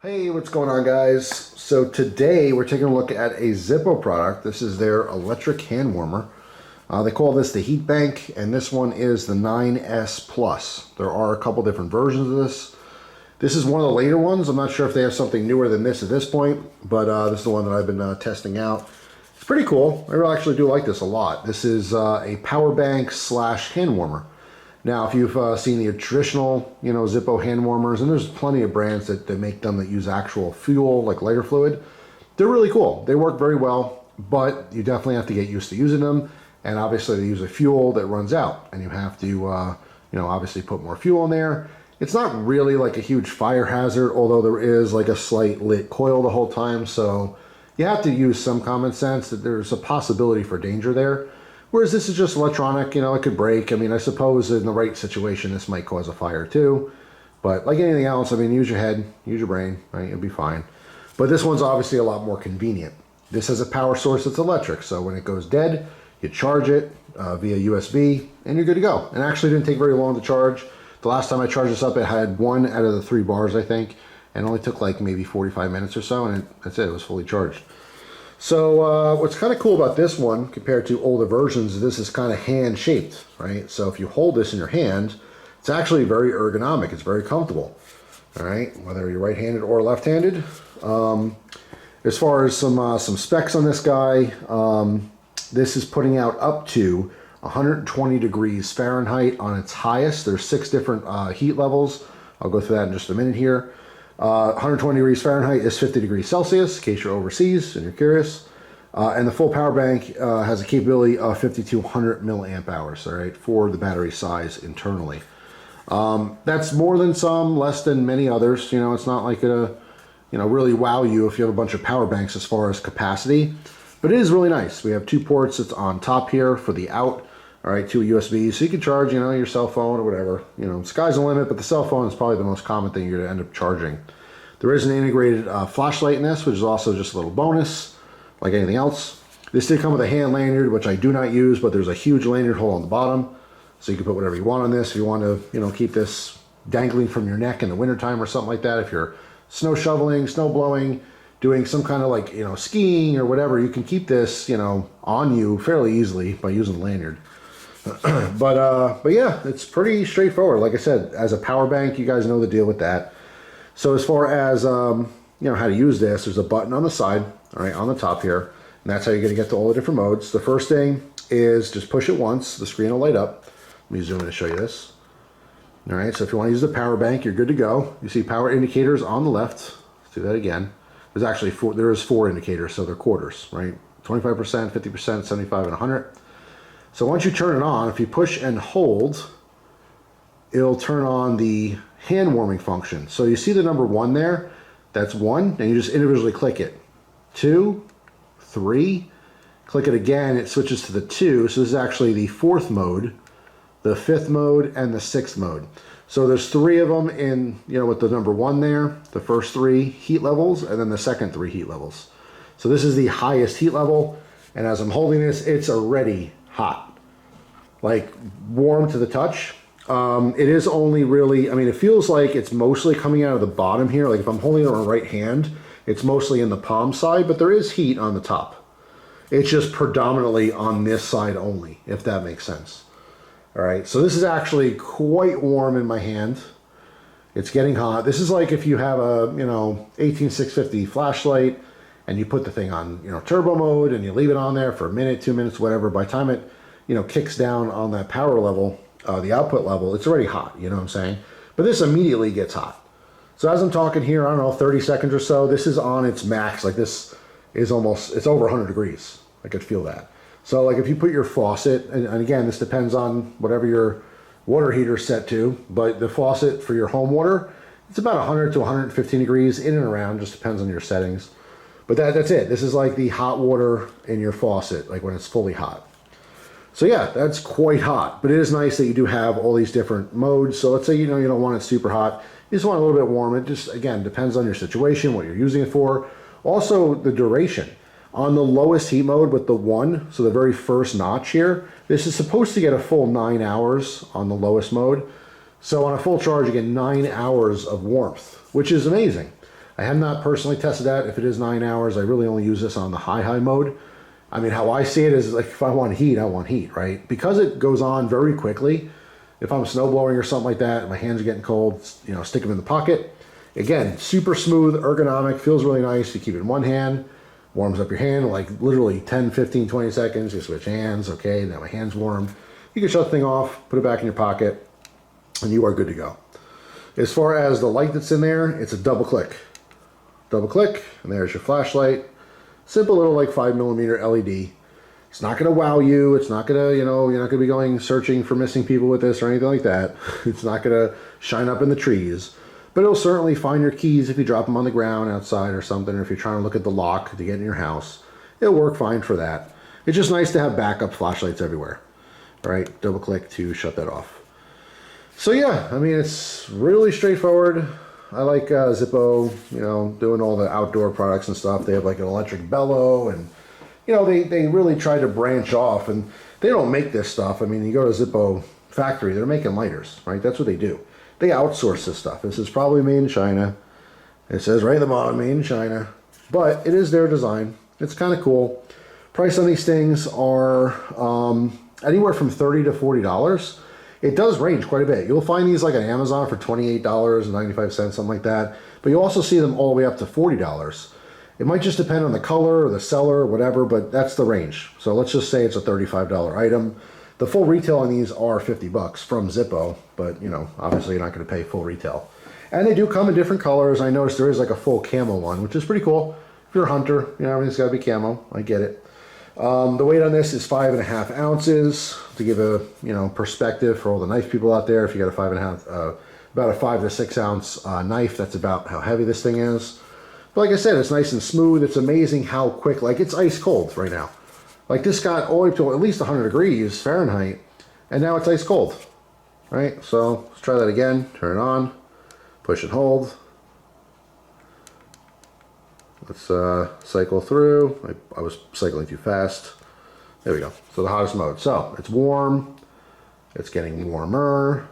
Hey, what's going on, guys? So today we're taking a look at a Zippo product. This is their electric hand warmer. They call this the Heatbank, and this one is the 9S Plus. There are a couple different versions of this. This is one of the later ones. I'm not sure if they have something newer than this at this point, but this is the one that I've been testing out. It's pretty cool. I actually do like this a lot. This is a power bank slash hand warmer. Now, if you've seen the traditional, Zippo hand warmers, and there's plenty of brands that make them that use actual fuel, like lighter fluid, they're really cool. They work very well, but you definitely have to get used to using them. And obviously, they use a fuel that runs out, and you have to, obviously put more fuel in there. It's not really like a huge fire hazard, although there is like a slight lit coil the whole time. So you have to use some common sense that there's a possibility for danger there. Whereas this is just electronic, it could break. I mean, I suppose in the right situation, this might cause a fire too. But like anything else, I mean, use your head, use your brain, right? You'll be fine. But this one's obviously a lot more convenient. This has a power source that's electric. So when it goes dead, you charge it via USB and you're good to go. And actually it didn't take very long to charge. The last time I charged this up, it had 1 out of the 3 bars, I think. And it only took like maybe 45 minutes or so. And that's it, it was fully charged. So what's kind of cool about this one compared to older versions, this is kind of hand shaped, right? So if you hold this in your hand, it's actually very ergonomic. It's very comfortable, all right? Whether you're right-handed or left-handed. As far as some specs on this guy, this is putting out up to 120 degrees Fahrenheit on its highest. There's 6 different heat levels. I'll go through that in just a minute here. 120 degrees Fahrenheit is 50 degrees Celsius, in case you're overseas and you're curious. And the full power bank has a capability of 5,200 milliamp hours, all right, for the battery size internally. That's more than some, less than many others. It's not like a, really wow you if you have a bunch of power banks as far as capacity. But it is really nice. We have 2 ports. It's on top here for the out. All right, 2 USBs, so you can charge, your cell phone or whatever. Sky's the limit, but the cell phone is probably the most common thing you're going to end up charging. There is an integrated flashlight in this, which is also just a little bonus, like anything else. This did come with a hand lanyard, which I do not use, but there's a huge lanyard hole on the bottom, so you can put whatever you want on this. If you want to, keep this dangling from your neck in the wintertime or something like that, if you're snow shoveling, snow blowing, doing some kind of like, skiing or whatever, you can keep this, on you fairly easily by using the lanyard. But yeah, it's pretty straightforward. Like I said, as a power bank, you guys know the deal with that. So as far as, how to use this, there's a button on the side, all right, on the top here. And that's how you're going to get to all the different modes. The first thing is just push it once. The screen will light up. Let me zoom in to show you this. All right, so if you want to use the power bank, you're good to go. You see power indicators on the left. Let's do that again. There's actually 4, there is 4 indicators, so they're quarters, right? 25%, 50%, 75, and 100. So once you turn it on, if you push and hold, it'll turn on the hand warming function. So you see the number 1 there? That's 1, and you just individually click it. 2, 3, click it again, it switches to the 2. So this is actually the 4th mode, the 5th mode, and the 6th mode. So there's 3 of them in, with the number 1 there, the first 3 heat levels, and then the second 3 heat levels. So this is the highest heat level, and as I'm holding this, it's already hot. Like warm to the touch. It is only really, it feels like it's mostly coming out of the bottom here. Like if I'm holding it on my right hand, it's mostly in the palm side, but there is heat on the top. It's just predominantly on this side only, if that makes sense. All right, so this is actually quite warm in my hand. It's getting hot. This is like if you have a, 18650 flashlight and you put the thing on, turbo mode and you leave it on there for a minute, 2 minutes, whatever. By the time it, kicks down on that power level, the output level, it's already hot, you know what I'm saying? But this immediately gets hot. So as I'm talking here, I don't know, 30 seconds or so, this is on its max. Like this is almost, it's over 100 degrees. I could feel that. So like if you put your faucet, and again, this depends on whatever your water heater is set to, but the faucet for your home water, it's about 100 to 115 degrees in and around, just depends on your settings. But that's it. This is like the hot water in your faucet, like when it's fully hot. So yeah, that's quite hot, but it is nice that you do have all these different modes. So let's say, you don't want it super hot. You just want a little bit warm. It just, again, depends on your situation, what you're using it for. Also, the duration. On the lowest heat mode with the 1, so the very first notch here, this is supposed to get a full 9 hours on the lowest mode. So on a full charge, you get 9 hours of warmth, which is amazing. I have not personally tested that. If it is 9 hours, I really only use this on the high mode. I mean, how I see it is like if I want heat, I want heat, right? Because it goes on very quickly. If I'm snowblowing or something like that, and my hands are getting cold, you know, stick them in the pocket. Again, super smooth, ergonomic, feels really nice. You keep it in one hand, warms up your hand, like literally 10, 15, 20 seconds. You switch hands, okay, now my hand's warm. You can shut the thing off, put it back in your pocket, and you are good to go. As far as the light that's in there, it's a double click. Double click, and there's your flashlight. Simple little like 5mm LED. It's not gonna wow you. It's not gonna, you know, you're not gonna be going searching for missing people with this or anything like that. It's not gonna shine up in the trees. But it'll certainly find your keys if you drop them on the ground outside or something, or if you're trying to look at the lock to get in your house. It'll work fine for that. It's just nice to have backup flashlights everywhere. All right, double click to shut that off. So yeah, I mean, it's really straightforward. I like Zippo, you know, doing all the outdoor products and stuff. They have like an electric bellow, and you know, they really try to branch off, and they don't make this stuff. I mean, you go to Zippo factory, they're making lighters, right? That's what they do. They outsource this stuff. This is probably made in China. It says right at the bottom, made in China, but it is their design. It's kind of cool. Price on these things are anywhere from $30 to $40. It does range quite a bit. You'll find these like on Amazon for $28.95, something like that. But you also see them all the way up to $40. It might just depend on the color or the seller or whatever, but that's the range. So let's just say it's a $35 item. The full retail on these are $50 from Zippo, but you know, obviously you're not going to pay full retail. And they do come in different colors. I noticed there is like a full camo one, which is pretty cool. If you're a hunter, you know, everything's got to be camo. I get it. The weight on this is 5.5 ounces. To give a, you know, perspective for all the knife people out there, if you got a 5.5, about a 5 to 6 ounce knife, that's about how heavy this thing is. But like I said, it's nice and smooth. It's amazing how quick, like it's ice cold right now. Like this got all the way to at least 100 degrees Fahrenheit, and now it's ice cold, right? So let's try that again. Turn it on, push and hold. Let's cycle through. I was cycling too fast. There we go. So the hottest mode. So it's warm. It's getting warmer.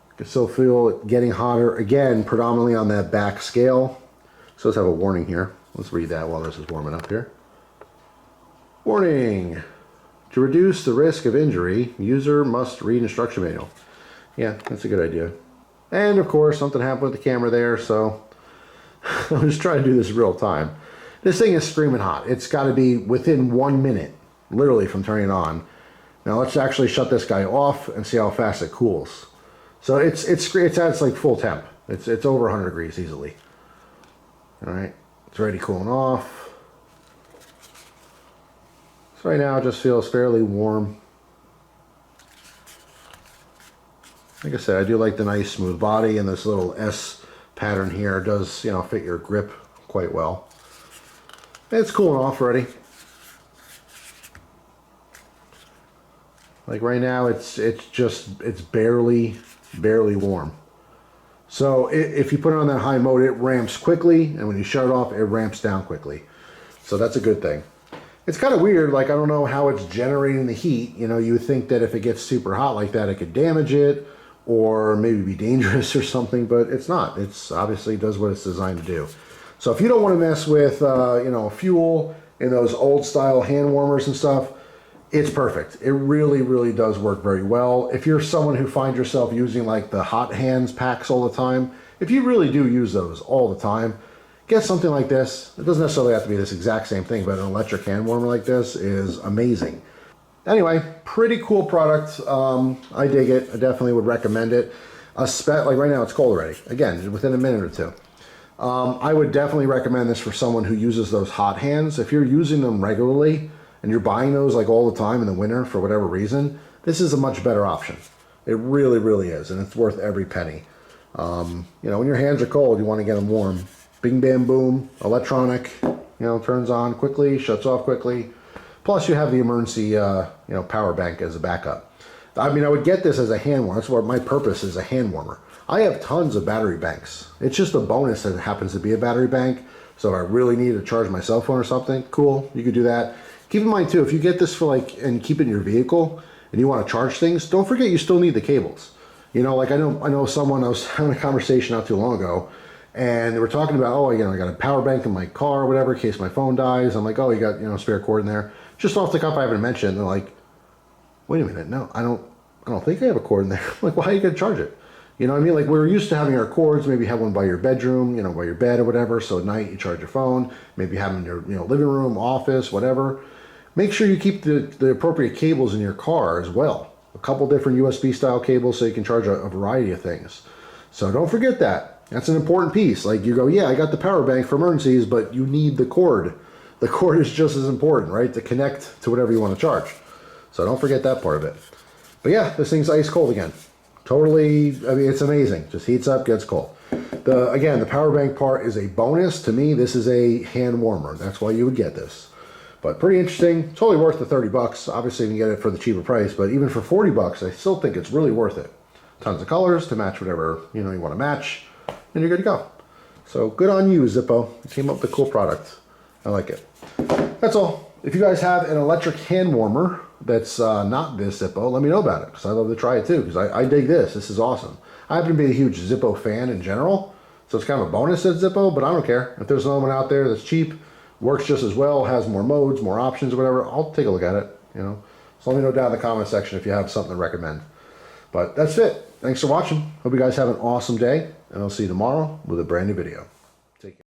You can still feel it getting hotter. Again, predominantly on that back scale. So let's have a warning here. Let's read that while this is warming up here. Warning. To reduce the risk of injury, user must read instruction manual. Yeah, that's a good idea. And of course, something happened with the camera there, so I'm just trying to do this real time. This thing is screaming hot. It's got to be within 1 minute, literally, from turning it on. Now let's actually shut this guy off and see how fast it cools. So it's at its like full temp. It's over 100 degrees easily. All right, it's already cooling off. So right now it just feels fairly warm. Like I said, I do like the nice smooth body, and this little S pattern here does, you know, fit your grip quite well. It's cooling off already. Like right now, it's barely warm. So if you put it on that high mode, it ramps quickly, and when you shut it off, it ramps down quickly. So that's a good thing. It's kind of weird, like I don't know how it's generating the heat. You know, you would think that if it gets super hot like that, it could damage it or maybe be dangerous or something, but it's not. It's obviously does what it's designed to do. So if you don't want to mess with, you know, fuel in those old style hand warmers and stuff, it's perfect. It really, really does work very well. If you're someone who finds yourself using like the hot hands packs all the time, if you really do use those all the time, get something like this. It doesn't necessarily have to be this exact same thing, but an electric hand warmer like this is amazing. Anyway, pretty cool product. I dig it. I definitely would recommend it. Like right now it's cold already. Again, within a minute or two. I would definitely recommend this for someone who uses those hot hands. If you're using them regularly and you're buying those like all the time in the winter for whatever reason, this is a much better option. It really, really is, and it's worth every penny. You know, when your hands are cold, you want to get them warm. Bing, bam, boom, electronic, you know, turns on quickly, shuts off quickly. Plus you have the emergency, you know, power bank as a backup. I mean, I would get this as a hand warmer. That's what my purpose is, a hand warmer. I have tons of battery banks. It's just a bonus that it happens to be a battery bank. So if I really need to charge my cell phone or something, cool, you could do that. Keep in mind too, if you get this for like, and keep it in your vehicle and you want to charge things, don't forget you still need the cables. You know, like I know someone, I was having a conversation not too long ago, And they were talking about, oh, I got a power bank in my car or whatever in case my phone dies. I'm like, oh, you got, a spare cord in there. Just off the cuff, I haven't mentioned. They're like, wait a minute, no, I don't think I have a cord in there. I'm like, well, how are you going to charge it? You know what I mean? Like, we're used to having our cords, maybe have one by your bedroom, by your bed or whatever. So at night you charge your phone, maybe have them in your living room, office, whatever. Make sure you keep the appropriate cables in your car as well. A couple different USB style cables so you can charge a variety of things. So don't forget that. That's an important piece. Like, you go, yeah, I got the power bank for emergencies, but you need the cord. The cord is just as important, right? To connect to whatever you want to charge. So don't forget that part of it. But yeah, this thing's ice cold again. Totally, I mean, it's amazing. Just heats up, gets cold. Again, the power bank part is a bonus. To me, this is a hand warmer. That's why you would get this. But pretty interesting. Totally worth the 30 bucks. Obviously, you can get it for the cheaper price, but even for 40 bucks, I still think it's really worth it. Tons of colors to match whatever you want to match, and you're good to go. So good on you, Zippo. You came up with a cool product. I like it. That's all. If you guys have an electric hand warmer that's not this Zippo, let me know about it, because I'd love to try it too, because I dig this. This is awesome. I happen to be a huge Zippo fan in general, so it's kind of a bonus at Zippo, but I don't care. If there's another one out there that's cheap, works just as well, has more modes, more options, or whatever, I'll take a look at it, So let me know down in the comment section if you have something to recommend. But that's it. Thanks for watching. Hope you guys have an awesome day, and I'll see you tomorrow with a brand new video. Take care.